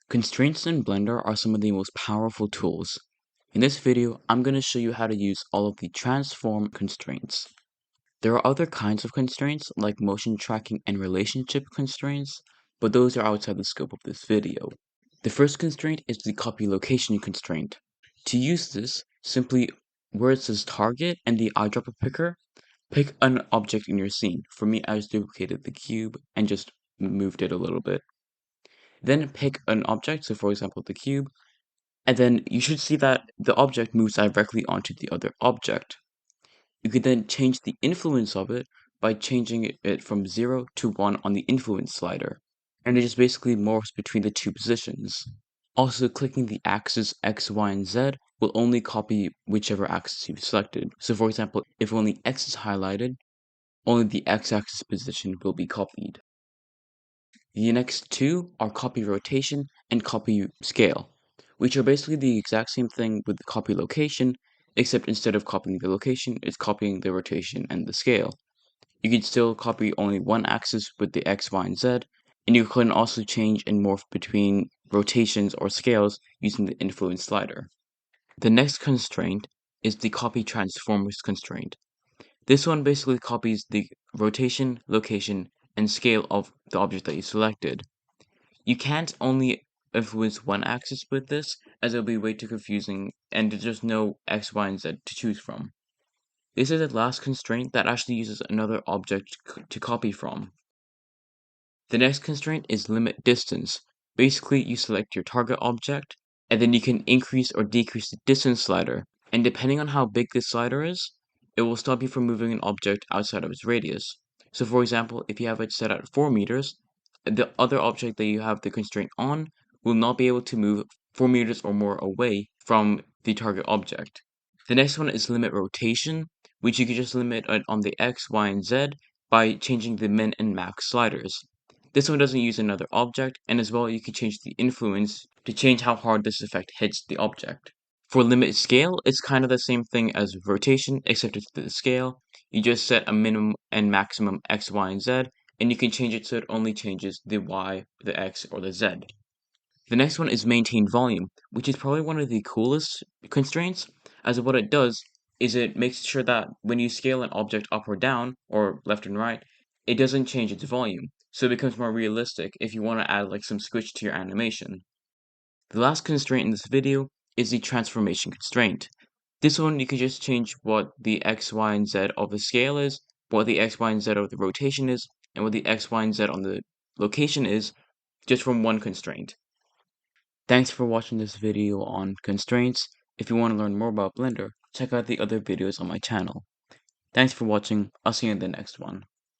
Constraints in Blender are some of the most powerful tools. In this video, I'm going to show you how to use all of the transform constraints. There are other kinds of constraints like motion tracking and relationship constraints, but those are outside the scope of this video. The first constraint is the copy location constraint. To use this, simply where it says target and the eyedropper picker, pick an object in your scene. For me, I just duplicated the cube and just moved it a little bit. Then pick an object, so for example the cube, and then you should see that the object moves directly onto the other object. You can then change the influence of it by changing it from 0 to 1 on the influence slider, and it just basically morphs between the two positions. Also, clicking the axis X, Y, and Z will only copy whichever axis you've selected. So for example, if only X is highlighted, only the X-axis position will be copied. The next two are copy rotation and copy scale, which are basically the exact same thing with the copy location, except instead of copying the location, it's copying the rotation and the scale. You can still copy only one axis with the X, Y, and Z, and you can also change and morph between rotations or scales using the influence slider. The next constraint is the copy transformers constraint. This one basically copies the rotation, location, and scale of the object that you selected. You can't only influence one axis with this, as it'll be way too confusing, and there's just no X, Y, and Z to choose from. This is the last constraint that actually uses another object to copy from. The next constraint is limit distance. Basically, you select your target object, and then you can increase or decrease the distance slider, and depending on how big this slider is, it will stop you from moving an object outside of its radius. So for example, if you have it set at 4 meters, the other object that you have the constraint on will not be able to move 4 meters or more away from the target object. The next one is limit rotation, which you can just limit on the X, Y, and Z by changing the min and max sliders. This one doesn't use another object, and as well you can change the influence to change how hard this effect hits the object. For limit scale, it's kind of the same thing as rotation, except it's the scale. You just set a minimum and maximum X, Y, and Z, and you can change it so it only changes the Y, the X, or the Z. The next one is maintain volume, which is probably one of the coolest constraints, as what it does is it makes sure that when you scale an object up or down, or left and right, it doesn't change its volume, so it becomes more realistic if you want to add like some squish to your animation. The last constraint in this video is the transformation constraint. This one you can just change what the X, Y, and Z of the scale is, what the X, Y, and Z of the rotation is, and what the X, Y, and Z on the location is, just from one constraint. Thanks for watching this video on constraints. If you want to learn more about Blender, check out the other videos on my channel. Thanks for watching. I'll see you in the next one.